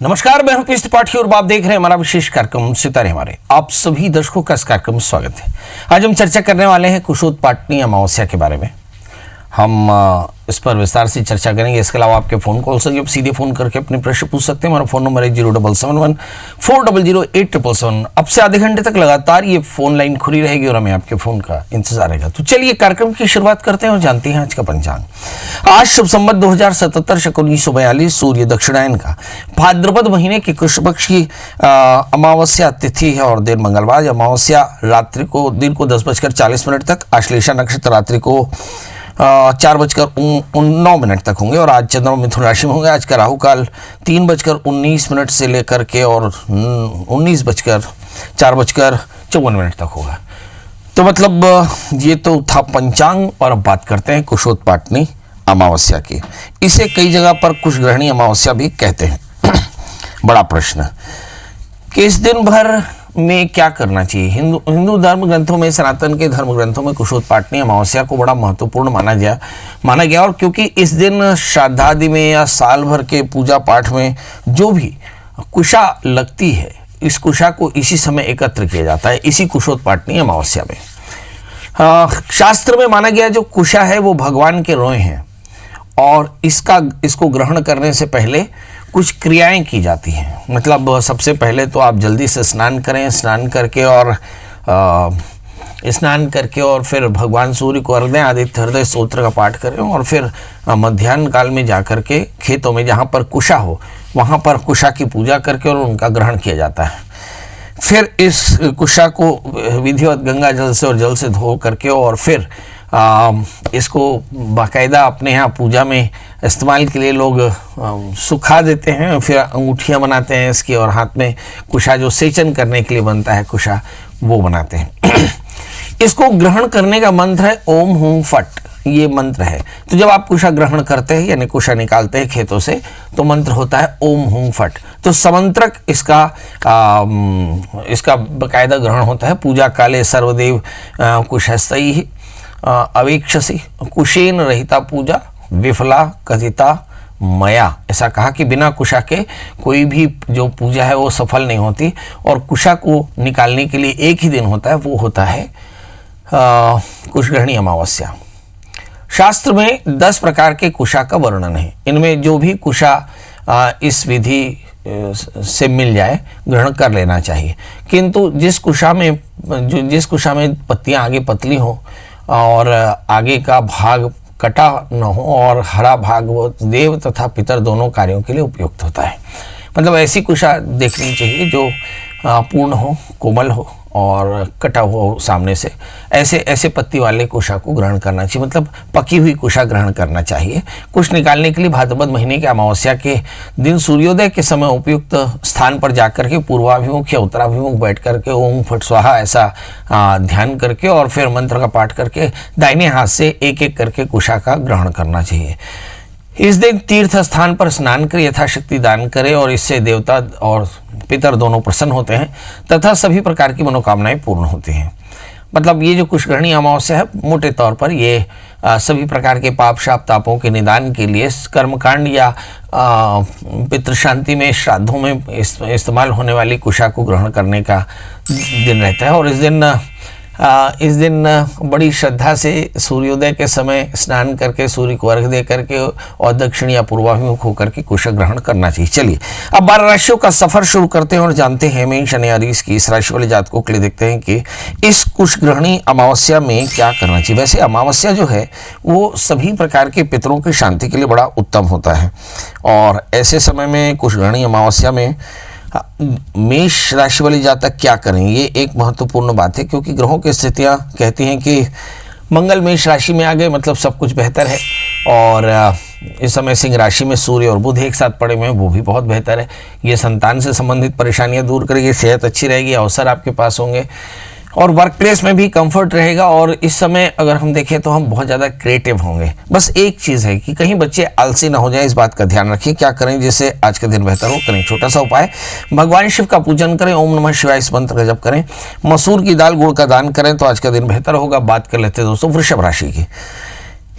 नमस्कार, मैं हूं पीयूष त्रिपाठी और आप देख रहे हैं हमारा विशेष कार्यक्रम सितारे हमारे। आप सभी दर्शकों का इस कार्यक्रम में स्वागत है। आज हम चर्चा करने वाले हैं कुशोत्पाटनी अमावस्या के बारे में। हम इस पर विस्तार से चर्चा करेंगे। इसके अलावा आपके फ़ोन कॉल से आप सीधे फ़ोन करके अपने प्रश्न पूछ सकते हैं। हमारा फ़ोन नंबर है 07714008777। अब से आधे घंटे तक लगातार ये फ़ोन लाइन खुली रहेगी और हमें आपके फ़ोन का इंतजार रहेगा। तो चलिए कार्यक्रम की शुरुआत करते हैं और जानते हैं आज का पंचांग। आज शुभ संवत 2077 शक 1942 सूर्य दक्षिणायन का भाद्रपद महीने की कृष्ण पक्ष की अमावस्या तिथि है और दिन मंगलवार। अमावस्या रात्रि को दिन को 10:40 तक, आश्लेषा नक्षत्र रात्रि को 4:09 तक होंगे और आज चंद्रमा मिथुन राशि में होंगे। आज का राहु काल 3:19 से लेकर के और 4:54 तक होगा। तो मतलब ये तो था पंचांग और अब बात करते हैं कुशोत्पाटनी अमावस्या की। इसे कई जगह पर कुशग्रहणी अमावस्या भी कहते हैं। बड़ा प्रश्न कि इस दिन भर में क्या करना चाहिए। हिंदू धर्म ग्रंथों में, सनातन के धर्म ग्रंथों में कुशोत्पाटनी अमावस्या को बड़ा महत्वपूर्ण माना गया और क्योंकि इस दिन श्राद्धादि में या साल भर के पूजा पाठ में जो भी कुशा लगती है, इस कुशा को इसी समय एकत्र किया जाता है, इसी कुशोत्पाटनी अमावस्या में। शास्त्र में माना गया जो कुशा है वो भगवान के रोए हैं और इसको ग्रहण करने से पहले कुछ क्रियाएं की जाती हैं। मतलब सबसे पहले तो आप जल्दी से स्नान करें, स्नान करके और फिर भगवान सूर्य को अर्घ्य आदित्य हृदय स्तोत्र का पाठ करें और फिर मध्याह्न काल में जाकर के खेतों में जहाँ पर कुशा हो वहाँ पर कुशा की पूजा करके और उनका ग्रहण किया जाता है। फिर इस कुशा को विधिवत गंगा जल से और जल से धो करके और फिर इसको बाकायदा अपने यहाँ पूजा में इस्तेमाल के लिए लोग सुखा देते हैं, फिर अंगूठियाँ बनाते हैं इसकी और हाथ में कुशा जो सेचन करने के लिए बनता है कुशा वो बनाते हैं। इसको ग्रहण करने का मंत्र है ओम हूं फट, ये मंत्र है। तो जब आप कुशा ग्रहण करते हैं यानी कुशा निकालते हैं खेतों से तो मंत्र होता है ओम हूं फट। तो समंत्रक इसका बाकायदा ग्रहण होता है। पूजा काले सर्वदेव कुशस्तई अवेक्षसी कुशेन रहिता पूजा विफला कथिता मया। ऐसा कहा कि बिना कुशा के कोई भी जो पूजा है वो सफल नहीं होती और कुशा को निकालने के लिए एक ही दिन होता है, वो होता है कुशग्रहणी अमावस्या। शास्त्र में 10 प्रकार के कुशा का वर्णन है। इनमें जो भी कुशा इस विधि से मिल जाए ग्रहण कर लेना चाहिए, किंतु जिस कुशा में पत्तियां आगे पतली हो और आगे का भाग कटा न हो और हरा भाग वो देव तथा पितर दोनों कार्यों के लिए उपयुक्त होता है। मतलब ऐसी कुशा देखनी चाहिए जो पूर्ण हो, कोमल हो और कटा हुआ हो सामने से। ऐसे पत्ती वाले कुशा को ग्रहण करना चाहिए, मतलब पकी हुई कुशा ग्रहण करना चाहिए। कुश निकालने के लिए भाद्रपद महीने के अमावस्या के दिन सूर्योदय के समय उपयुक्त स्थान पर जाकर के पूर्वाभिमुख या उत्तराभिमुख बैठ करके ओम फट स्वाहा ऐसा ध्यान करके और फिर मंत्र का पाठ करके दाहिने हाथ से एक एक करके कुशा का ग्रहण करना चाहिए। इस दिन तीर्थ स्थान पर स्नान कर यथाशक्ति दान करें और इससे देवता और पितर दोनों प्रसन्न होते हैं तथा सभी प्रकार की मनोकामनाएं पूर्ण होती हैं। मतलब ये जो कुशग्रहणी अमावस्या है मोटे तौर पर ये सभी प्रकार के पाप शाप तापों के निदान के लिए कर्मकांड या पितृ शांति में श्राद्धों में इस्तेमाल होने वाली कुशा को ग्रहण करने का दिन रहता है। और इस दिन बड़ी श्रद्धा से सूर्योदय के समय स्नान करके सूर्य को अर्घ्य दे करके और दक्षिण या पूर्वाभिमुख होकर के कुश ग्रहण करना चाहिए। चलिए अब 12 राशियों का सफर शुरू करते हैं और जानते हैं मेष शनि अरिष की इस राशि वाले जातकों के लिए देखते हैं कि इस कुशग्रहणी अमावस्या में क्या करना चाहिए। वैसे अमावस्या जो है वो सभी प्रकार के पितरों की शांति के लिए बड़ा उत्तम होता है और ऐसे समय में कुशग्रहणी अमावस्या में मेष राशि वाले जातक क्या करें, ये एक महत्वपूर्ण बात है क्योंकि ग्रहों की स्थितियां कहती हैं कि मंगल मेष राशि में आ गए मतलब सब कुछ बेहतर है और इस समय सिंह राशि में सूर्य और बुध एक साथ पड़े हुए हैं, वो भी बहुत बेहतर है। ये संतान से संबंधित परेशानियां दूर करेगी, सेहत अच्छी रहेगी, अवसर आपके पास होंगे और वर्क प्लेस में भी कंफर्ट रहेगा। और इस समय अगर हम देखें तो हम बहुत ज़्यादा क्रिएटिव होंगे। बस एक चीज़ है कि कहीं बच्चे आलसी ना हो जाए, इस बात का ध्यान रखिए। क्या करें जिससे आज का दिन बेहतर हो, करें छोटा सा उपाय, भगवान शिव का पूजन करें, ओम नमः शिवाय इस मंत्र का जप करें, मसूर की दाल गुड़ का दान करें तो आज का दिन बेहतर होगा। बात कर लेते हैं दोस्तों वृषभ राशि की।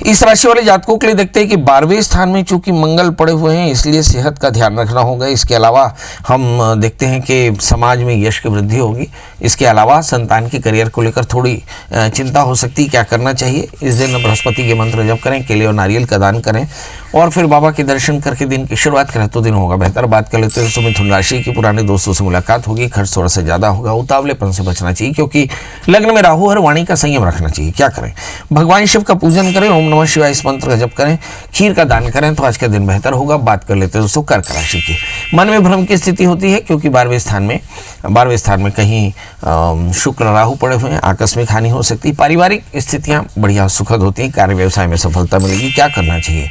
इस राशि वाले जातकों के लिए देखते हैं कि 12वें स्थान में चूंकि मंगल पड़े हुए हैं, इसलिए सेहत का ध्यान रखना होगा। इसके अलावा हम देखते हैं कि समाज में यश की वृद्धि होगी। इसके अलावा संतान के करियर को लेकर थोड़ी चिंता हो सकती है। क्या करना चाहिए? इस दिन बृहस्पति के मंत्र जप करें, केले और नारियल का दान करें और फिर बाबा के दर्शन करके दिन की शुरुआत करें तो दिन होगा बेहतर। बात कर लेते हैं दोस्तों मिथुन राशि की। पुराने दोस्तों से मुलाकात होगी, खर्च थोड़ा सा ज़्यादा होगा, उतावलेपन से बचना चाहिए क्योंकि लग्न में राहु है, वाणी का संयम रखना चाहिए। क्या करें? भगवान शिव का पूजन करें, ओम नमः शिवाय इस मंत्र का जप करें, खीर का दान करें तो आज का दिन बेहतर होगा। बात कर लेते हैं दोस्तों कर्क राशि की। मन में भ्रम की स्थिति होती है क्योंकि 12वें स्थान में कहीं शुक्र राहु पड़े हुए हैं, आकस्मिक हानि हो सकती है। पारिवारिक स्थितियां बढ़िया सुखद होती हैं, कार्य व्यवसाय में सफलता मिलेगी। क्या करना चाहिए?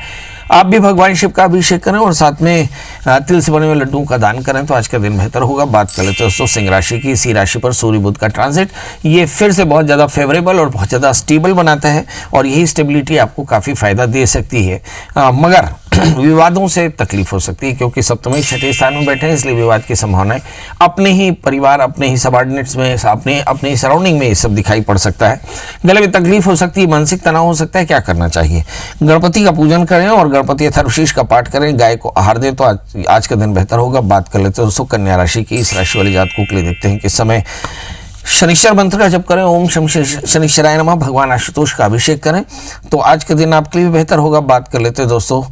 आप भी भगवान शिव का अभिषेक करें और साथ में तिल से बने हुए लड्डुओं का दान करें तो आज का दिन बेहतर होगा। बात कर लेते हैं दोस्तों सिंह राशि की। इसी राशि पर सूर्य बुध का ट्रांजिट ये फिर से बहुत ज़्यादा फेवरेबल और बहुत ज़्यादा स्टेबल बनाता है और यही स्टेबिलिटी आपको काफ़ी फायदा दे सकती है। मगर विवादों से तकलीफ हो सकती है क्योंकि सप्तमी छठे स्थान में बैठे हैं, इसलिए विवाद की संभावनाएं अपने ही परिवार, अपने ही सबऑर्डिनेट्स में, अपने ही सराउंडिंग में ये सब दिखाई पड़ सकता है। गले में तकलीफ हो सकती है, मानसिक तनाव हो सकता है। क्या करना चाहिए? गणपति का पूजन करें और गणपति अथर्वशीष का पाठ करें, गाय को आहार दें तो आज का दिन बेहतर होगा। बात कर लेते हैं दोस्तों कन्या राशि की। इस राशि वाले जातकों के लिए देखते हैं कि समय शनिश्चर मंत्र का जप करें, ओम शनिश्चराय नमः, भगवान आशुतोष का अभिषेक करें तो आज के दिन आपके लिए बेहतर होगा। बात कर लेते हैं दोस्तों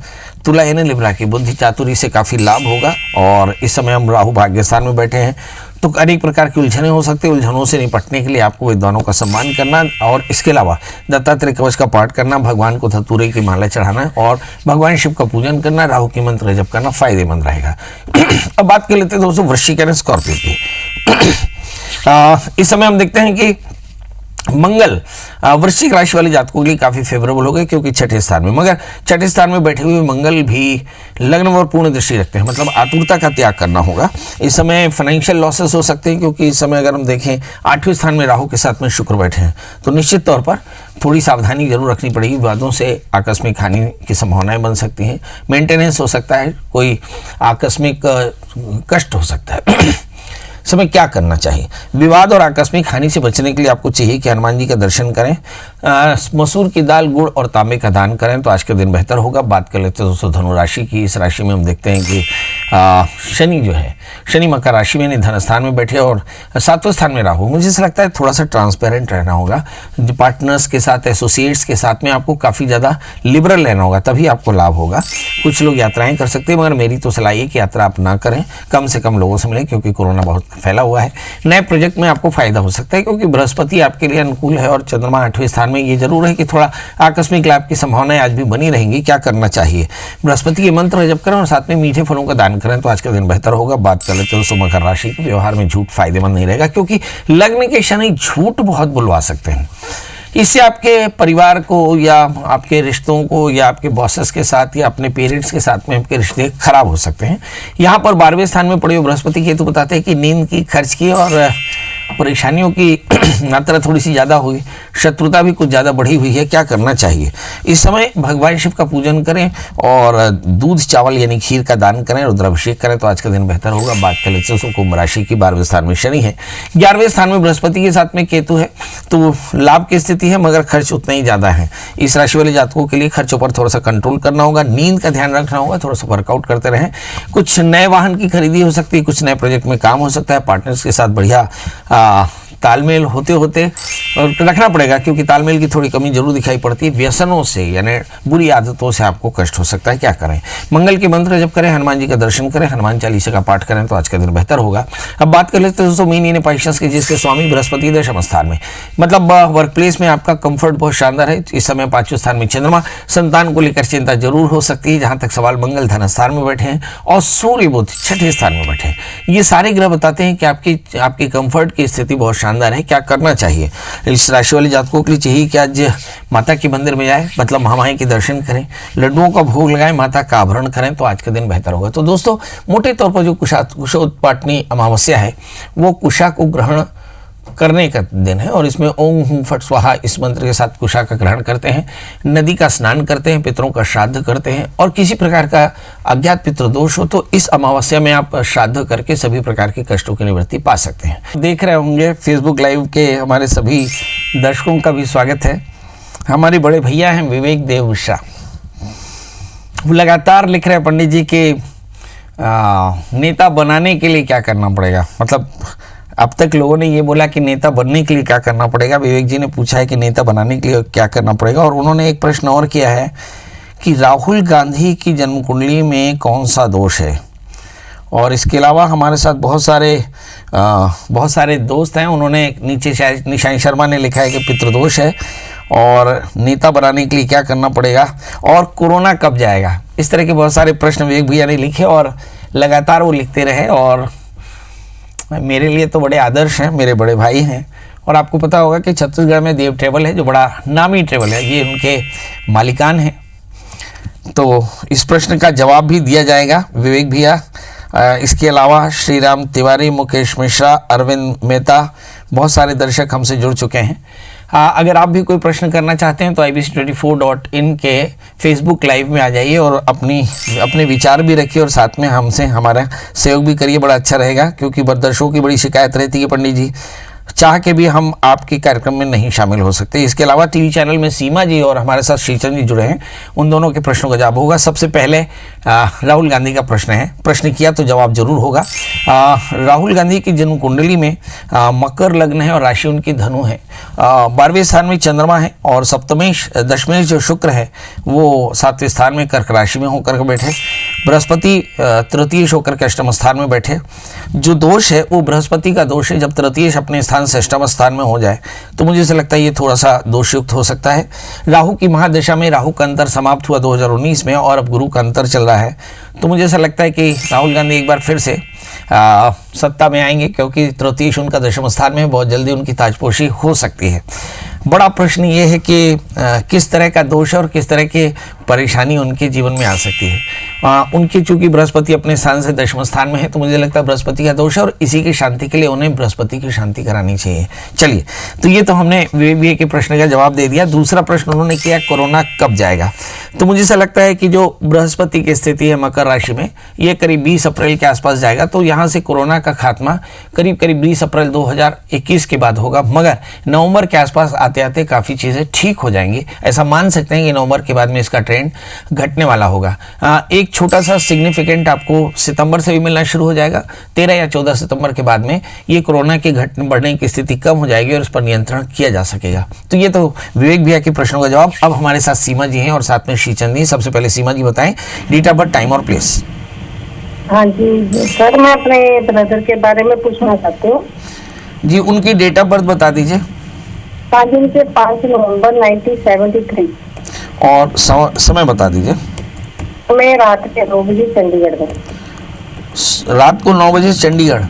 तुला यानी लिब्रा की। बुद्धि चातुरी से काफ़ी लाभ होगा और इस समय हम राहु भाग्य स्थान में बैठे हैं तो अनेक प्रकार की उलझनें हो सकती है। उलझनों से निपटने के लिए आपको विद्वानों का सम्मान करना और इसके अलावा दत्तात्रेय कवच का पाठ करना, भगवान को धतूरे की माला चढ़ाना और भगवान शिव का पूजन करना, राहु की मंत्र जप करना फायदेमंद रहेगा। अब बात कर लेते हैं दोस्तों वृश्चिक यानी स्कॉर्पियो की। इस समय हम देखते हैं कि मंगल वृश्चिक राशि वाले जातकों के लिए काफ़ी फेवरेबल हो गए क्योंकि छठे स्थान में, मगर छठे स्थान में बैठे हुए मंगल भी लग्न और पूर्ण दृष्टि रखते हैं, मतलब आतुरता का त्याग करना होगा। इस समय फाइनेंशियल लॉसेस हो सकते हैं क्योंकि इस समय अगर हम देखें 8वें स्थान में राहु के साथ में शुक्र बैठे हैं तो निश्चित तौर पर थोड़ी सावधानी जरूर रखनी पड़ेगी। विवादों से आकस्मिक हानि की संभावनाएं बन सकती हैं, मेंटेनेंस हो सकता है, कोई आकस्मिक कष्ट हो सकता है। समय क्या करना चाहिए? विवाद और आकस्मिक हानि से बचने के लिए आपको चाहिए कि हनुमान जी का दर्शन करें, मसूर की दाल, गुड़ और तांबे का दान करें तो आज का दिन बेहतर होगा। बात कर लेते हैं दोस्तों धनु राशि की। इस राशि में हम देखते हैं कि शनि जो है, शनि मकर राशि में धन स्थान में बैठे और 7वें स्थान में राहु। मुझे ऐसा लगता है थोड़ा सा ट्रांसपेरेंट रहना होगा, पार्टनर्स के साथ, एसोसिएट्स के साथ में आपको काफ़ी ज़्यादा लिबरल रहना होगा, तभी आपको लाभ होगा। कुछ लोग यात्राएं कर सकते हैं मगर मेरी तो सलाह है कि यात्रा आप ना करें, कम से कम लोगों से मिलें क्योंकि कोरोना बहुत फैला हुआ है। नए प्रोजेक्ट में आपको फायदा हो सकता है क्योंकि बृहस्पति आपके लिए अनुकूल है और चंद्रमा 8वें स्थान में। ये जरूर है कि थोड़ा आकस्मिक लाभ की संभावनाएं आज भी बनी रहेंगी। क्या करना चाहिए? बृहस्पति के मंत्र जप करें और साथ में मीठे फलों का दान करें तो आज का दिन बेहतर होगा। बात कर लेते हैं दोस्तों मकर राशि के। व्यवहार में झूठ फायदेमंद नहीं रहेगा क्योंकि लग्न के शनि झूठ बहुत बुलवा सकते हैं। इससे आपके परिवार को या आपके रिश्तों को या आपके बॉसेस के साथ या अपने पेरेंट्स के साथ में आपके रिश्ते खराब हो सकते हैं। यहाँ पर 12वें स्थान में पड़े हुए बृहस्पति केतु बताते हैं कि नींद की, खर्च की और परेशानियों की मात्रा थोड़ी सी ज़्यादा हुई, शत्रुता भी कुछ ज़्यादा बढ़ी हुई है। क्या करना चाहिए? इस समय भगवान शिव का पूजन करें और दूध चावल यानी खीर का दान करें, रुद्राभिषेक करें तो आज का दिन बेहतर होगा। बात कर लेते हैं कुंभ राशि की। 12वें स्थान में शनि है, 11वें स्थान में बृहस्पति के साथ में केतु है तो लाभ की स्थिति है मगर खर्च उतना ही ज़्यादा है। इस राशि वाले जातकों के लिए खर्चों पर थोड़ा सा कंट्रोल करना होगा, नींद का ध्यान रखना होगा, थोड़ा सा वर्कआउट करते रहें। कुछ नए वाहन की खरीदी हो सकती है, कुछ नए प्रोजेक्ट में काम हो सकता है। पार्टनर्स के साथ बढ़िया तालमेल होते होते रखना पड़ेगा क्योंकि तालमेल की थोड़ी कमी जरूर दिखाई पड़ती है। व्यसनों से यानी बुरी आदतों से आपको कष्ट हो सकता है। क्या करें? मंगल के मंत्र जप करें, हनुमान जी का दर्शन करें, हनुमान चालीसा का पाठ करें तो आज का दिन बेहतर होगा। अब बात कर लेते हैं दोस्तों मीन यानी पाइसेस के, जिसके स्वामी बृहस्पति दशम स्थान में, मतलब वर्क प्लेस में आपका कंफर्ट बहुत शानदार है। इस समय 5वें स्थान में चंद्रमा, संतान को लेकर चिंता जरूर हो सकती है जहां तक सवाल। मंगल धन स्थान में बैठे हैं और सूर्य बुध छठे स्थान में बैठे हैं। ये सारे ग्रह बताते हैं कि आपकी कंफर्ट की स्थिति बहुत शानदार है। क्या करना चाहिए? इस राशि वाले जातकों के लिए चाहिए कि आज माता के मंदिर में जाए, मतलब महामाई के दर्शन करें, लड्डुओं का भोग लगाएं, माता का आभरण करें तो आज का दिन बेहतर होगा। तो दोस्तों मोटे तौर पर जो कुशोत्पाटनी अमावस्या है वो कुशा को ग्रहण करने का दिन है और इसमें ओम हुम फट स्वाहा इस मंत्र के साथ कुशा का ग्रहण करते हैं, नदी का स्नान करते हैं, पितरों का श्राद्ध करते हैं और किसी प्रकार का अज्ञात पितृदोष हो तो इस अमावस्या में आप श्राद्ध करके सभी प्रकार के कष्टों की निवृत्ति पा सकते हैं। देख रहे होंगे फेसबुक लाइव के हमारे सभी दर्शकों का भी स्वागत है। हमारे बड़े भैया हैं विवेक देव मिश्रा, वो लगातार लिख रहे हैं पंडित जी के नेता बनाने के लिए क्या करना पड़ेगा। मतलब अब तक लोगों ने ये बोला कि नेता बनने के लिए क्या करना पड़ेगा, विवेक जी ने पूछा है कि नेता बनाने के लिए क्या करना पड़ेगा। और उन्होंने एक प्रश्न और किया है कि राहुल गांधी की जन्म कुंडली में कौन सा दोष है। और इसके अलावा हमारे साथ बहुत सारे दोस्त हैं। उन्होंने नीचे शायद निशांत शर्मा ने लिखा है कि पितृदोष है और नेता बनाने के लिए क्या करना पड़ेगा और कोरोना कब जाएगा। इस तरह के बहुत सारे प्रश्न विवेक भैया ने लिखे और लगातार वो लिखते रहे और मेरे लिए तो बड़े आदर्श हैं, मेरे बड़े भाई हैं। और आपको पता होगा कि छत्तीसगढ़ में देव ट्रेवल है जो बड़ा नामी ट्रेवल है, ये उनके मालिकान हैं। तो इस प्रश्न का जवाब भी दिया जाएगा विवेक भैया। इसके अलावा श्री राम तिवारी, मुकेश मिश्रा, अरविंद मेहता, बहुत सारे दर्शक हमसे जुड़ चुके हैं। अगर आप भी कोई प्रश्न करना चाहते हैं तो ibc24.in के फेसबुक लाइव में आ जाइए और अपने विचार भी रखिए और साथ में हमसे हमारा सहयोग भी करिए, बड़ा अच्छा रहेगा। क्योंकि दर्शकों की बड़ी शिकायत रहती है पंडित जी चाह के भी हम आपके कार्यक्रम में नहीं शामिल हो सकते। इसके अलावा टीवी चैनल में सीमा जी और हमारे साथ श्रीचंद जी जुड़े हैं, उन दोनों के प्रश्नों का जवाब होगा। सबसे पहले राहुल गांधी का प्रश्न है, प्रश्न किया तो जवाब जरूर होगा। राहुल गांधी की जन्म कुंडली में मकर लग्न है और राशि उनकी धनु है। 12वें स्थान में चंद्रमा है और दशमेश जो शुक्र है वो 7वें स्थान में कर्क राशि में होकर बैठे। बृहस्पति तृतीय होकर के अष्टम स्थान में बैठे। जो दोष है वो बृहस्पति का दोष है। जब तृतीय अपने स्थान से अष्टम स्थान में हो जाए तो मुझे ऐसा लगता है ये थोड़ा सा दोषयुक्त हो सकता है। राहु की महादशा में राहु का अंतर समाप्त हुआ 2019 में और अब गुरु का अंतर चल रहा है। तो मुझे ऐसा लगता है कि राहुल गांधी एक बार फिर से सत्ता में आएंगे, क्योंकि तृतीय उनका दशम स्थान में बहुत जल्दी उनकी ताजपोशी हो सकती है। बड़ा प्रश्न ये है कि किस तरह का दोष और किस तरह की परेशानी उनके जीवन में आ सकती है। उनकी चूंकि बृहस्पति अपने स्थान से दशम स्थान में है तो मुझे लगता है बृहस्पति का दोष है और इसी की शांति के लिए उन्हें बृहस्पति की शांति करानी चाहिए। चलिए, तो ये तो हमने विवेक के प्रश्न का जवाब दे दिया। दूसरा प्रश्न उन्होंने किया कोरोना कब जाएगा। तो मुझे ऐसा लगता है कि जो बृहस्पति की स्थिति है मकर राशि में, ये करीब 20 अप्रैल के आसपास जाएगा। तो यहाँ से कोरोना का खात्मा करीब 20 अप्रैल 2021 के बाद होगा, मगर नवंबर के आसपास आते आते काफ़ी चीज़ें ठीक हो जाएंगी। ऐसा मान सकते हैं कि नवंबर के बाद में इसका ट्रेंड घटने वाला होगा। एक छोटा सा सिग्निफिकेंट आपको सितंबर से भी मिलना शुरू हो जाएगा। 13 या 14 सितंबर के बाद में ये कोरोना के बढ़ने की स्थिति कम हो जाएगी और इस पर नियंत्रण किया जा सकेगा। तो ये तो विवेक भैया के प्रश्नों का जवाब। अब हमारे साथ सीमा जी हैं और साथ में श्रीचंद जी। सबसे पहले सीमा जी बताएं डेट ऑफ बर्थ, टाइम और प्लेस। हाँ जी सर, मैं अपने ब्रदर के बारे में पूछना चाहती हूँ जी। उनकी डेट ऑफ बर्थ बता दीजिए। 5 नवंबर 1973 और समय बता दीजिए। मैं रात के 9 बजे चंडीगढ़ में। रात को 9 बजे चंडीगढ़?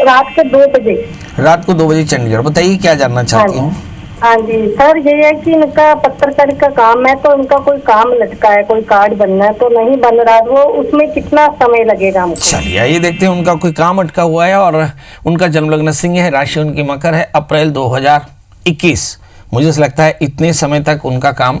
रात के 2 बजे। रात को 2 बजे चंडीगढ़। बताइए क्या जानना चाहती हूँ। हाँ जी सर, ये है कि इनका पत्रकार का काम है, तो इनका कोई काम लटका है, कोई कार्ड बनना है तो नहीं बन रहा, वो उसमें कितना समय लगेगा? चलिए आइए देखते हैं। उनका कोई काम अटका हुआ है और उनका जन्म लग्न सिंह है, राशि उनकी मकर है, अप्रैल 2021। मुझे लगता है इतने समय तक उनका काम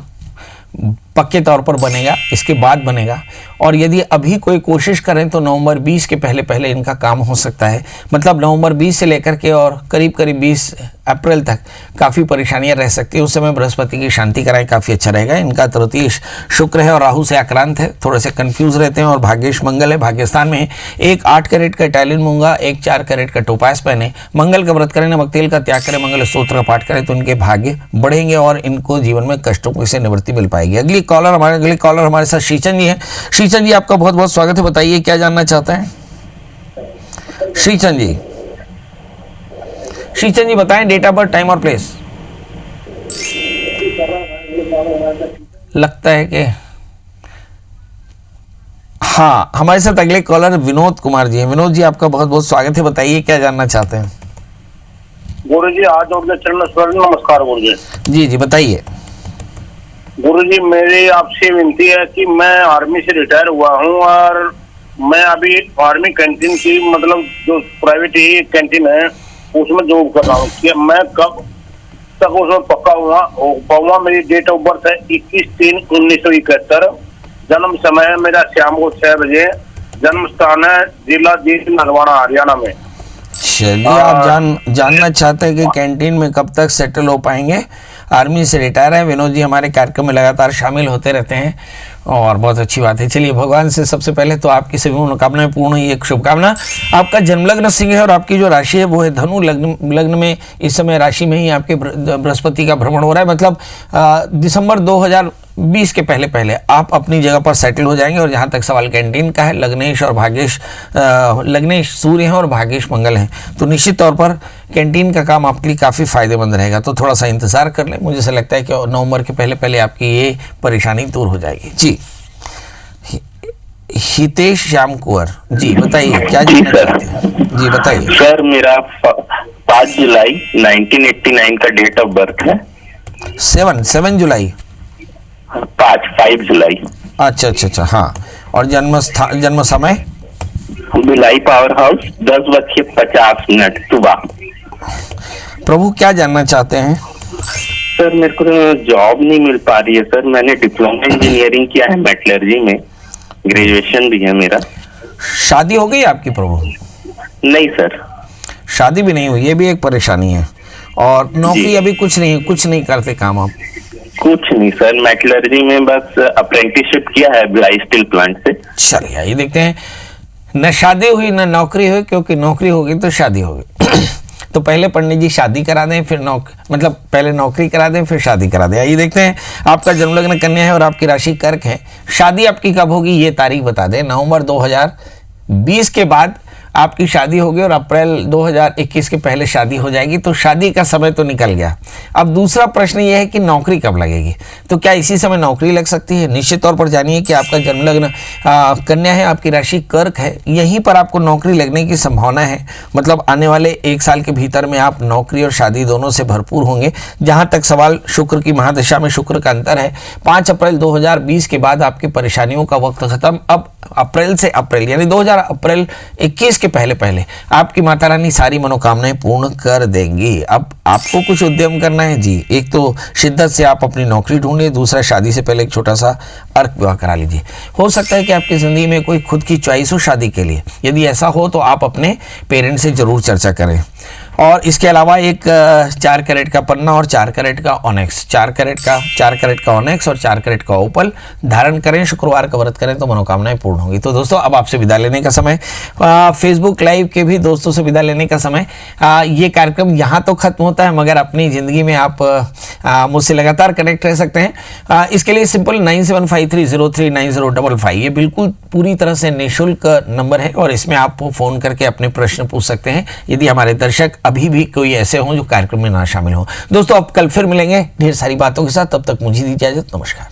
पक्के तौर पर बनेगा, इसके बाद बनेगा। और यदि अभी कोई कोशिश करें तो नवंबर 20 के पहले इनका काम हो सकता है। मतलब नवंबर 20 से लेकर के और करीब 20 अप्रैल तक काफ़ी परेशानियां रह सकती है। उस समय बृहस्पति की शांति कराएं, काफ़ी अच्छा रहेगा। इनका तृतीय शुक्र है और राहु से आक्रांत है, थोड़े से कंफ्यूज रहते हैं। और भाग्येश मंगल है, भाग्यस्थान में है। एक 8 कैरेट का इटालियन मूंगा, एक 4 कैरेट का टोपास पहने, मंगल का व्रत करें, नमक तेल का त्याग करें, मंगल स्तोत्र का पाठ करें तो इनके भाग्य बढ़ेंगे और इनको जीवन में कष्टों से निवृत्ति मिल पाएगी। अगले कॉलर हमारे साथ श्रीचंद जी हैं। श्रीचंद जी, आपका बहुत बहुत स्वागत है। बताइए क्या जानना चाहते हैं श्रीचंद जी। श्रीचंद जी बताएं डेट ऑफ बर्थ, टाइम और प्लेस। लगता है कि हाँ, हमारे साथ अगले कॉलर विनोद कुमार जी हैं। विनोद जी, आपका बहुत बहुत स्वागत है। बताइए क्या जानना चाहते हैं। गुरु जी आज नमस्कार गुरु जी। जी जी बताइए। गुरु जी, मेरी आपसे विनती है कि मैं आर्मी से रिटायर हुआ हूँ और मैं अभी आर्मी कैंटीन की, मतलब जो प्राइवेट ही कैंटीन है उसमें जॉब कर रहा हूँ। कि मैं कब तक उसमें पक्का हो पाऊंगा? मेरी डेट ऑफ बर्थ है 21/3/1971। जन्म समय है मेरा शाम को 6 बजे। जन्म स्थान है जिला नलवाड़ा, हरियाणा में। चलिए, आप जानना चाहते हैं कि कैंटीन में कब तक सेटल हो पाएंगे। आर्मी से रिटायर हैं। विनोद जी हमारे कार्यक्रम में लगातार शामिल होते रहते हैं और बहुत अच्छी बात है। चलिए, भगवान से सबसे पहले तो आपकी सभी मनोकामनाएं पूर्ण हुई, एक शुभकामना। आपका जन्म लग्न सिंह है और आपकी जो राशि है वो है धनु। लग्न में इस समय राशि में ही आपके बृहस्पति का भ्रमण हो रहा है, मतलब दिसंबर 2020 के पहले पहले आप अपनी जगह पर सेटल हो जाएंगे। और जहाँ तक सवाल कैंटीन का है, लग्नेश और भाग्येश, लग्नेश सूर्य हैं और भाग्येश मंगल हैं, तो निश्चित तौर पर कैंटीन का काम आपके लिए काफ़ी फायदेमंद रहेगा। तो थोड़ा सा इंतज़ार कर लें, मुझे ऐसा लगता है कि नवंबर के पहले पहले आपकी ये परेशानी दूर हो जाएगी। जी, हितेश श्याम कुंवर जी, बताइए क्या जानना चाहते हैं? जी बताइए सर। मेरा 5 जुलाई 1989 का डेट ऑफ बर्थ है। 7 जुलाई 5 जुलाई। अच्छा, हाँ। और जन्म समय? भिलाई पावर हाउस 10:50 सुबह। प्रभु क्या जानना चाहते हैं? सर मेरे को जॉब नहीं मिल पा रही है सर। मैंने डिप्लोमा इंजीनियरिंग किया है मेटलर्जी में, ग्रेजुएशन भी है मेरा। शादी हो गई आपकी प्रभु? नहीं सर, शादी भी नहीं हुई, ये भी एक परेशानी है। और नौकरी अभी कुछ नहीं करते काम आप? कुछ नहीं सर, मेटलर्जी में बस अप्रेंटिसशिप किया है भिलाई स्टील प्लांट से। चलिए आइए देखते हैं, न शादी हुई न नौकरी हुई, क्योंकि नौकरी होगी तो शादी होगी। तो पहले पंडित जी शादी करा दें, फिर मतलब पहले नौकरी करा दें फिर शादी करा दें। आइए देखते हैं, आपका जन्म लग्न कन्या है और आपकी राशि कर्क है। शादी आपकी कब होगी ये तारीख बता दें। नवंबर 2020 के बाद आपकी शादी होगी और अप्रैल 2021 के पहले शादी हो जाएगी। तो शादी का समय तो निकल गया। अब दूसरा प्रश्न ये है कि नौकरी कब लगेगी, तो क्या इसी समय नौकरी लग सकती है? निश्चित तौर पर जानिए कि आपका जन्म लग्न कन्या है, आपकी राशि कर्क है, यहीं पर आपको नौकरी लगने की संभावना है। मतलब आने वाले 1 साल के भीतर में आप नौकरी और शादी दोनों से भरपूर होंगे। जहाँ तक सवाल शुक्र की महादशा में शुक्र का अंतर है, 5 अप्रैल 2020 के बाद आपकी परेशानियों का वक्त खत्म। अब अप्रैल से अप्रैल यानी 2021 के पहले पहले आपकी माता रानी सारी मनोकामनाएं पूर्ण कर देंगी। अब आपको कुछ उद्यम करना है जी। एक तो शिद्दत से आप अपनी नौकरी ढूंढिए, दूसरा शादी से पहले एक छोटा सा अर्क विवाह करा लीजिए। हो सकता है कि आपकी जिंदगी में कोई खुद की चॉइस हो शादी के लिए। यदि ऐसा हो तो आप अपने पेरेंट्स से जरूर चर्चा करें। और इसके अलावा एक 4 कैरेट का पन्ना और 4 कैरेट का ऑनेक्स, 4 कैरेट का ऑनेक्स और 4 कैरेट का ओपल धारण करें। शुक्रवार का व्रत करें तो मनोकामनाएं पूर्ण होंगी। तो दोस्तों अब आपसे विदा लेने का समय, फेसबुक लाइव के भी दोस्तों से विदा लेने का समय। ये कार्यक्रम यहाँ तो खत्म होता है, मगर अपनी ज़िंदगी में आप मुझसे लगातार कनेक्ट रह सकते हैं। इसके लिए सिंपल 9753039055, ये बिल्कुल पूरी तरह से निःशुल्क नंबर है और इसमें आप फ़ोन करके अपने प्रश्न पूछ सकते हैं, यदि हमारे दर्शक अभी भी कोई ऐसे हों जो कार्यक्रम में ना शामिल हो। दोस्तों अब कल फिर मिलेंगे ढेर सारी बातों के साथ, तब तक मुझे दी इजाजत, नमस्कार।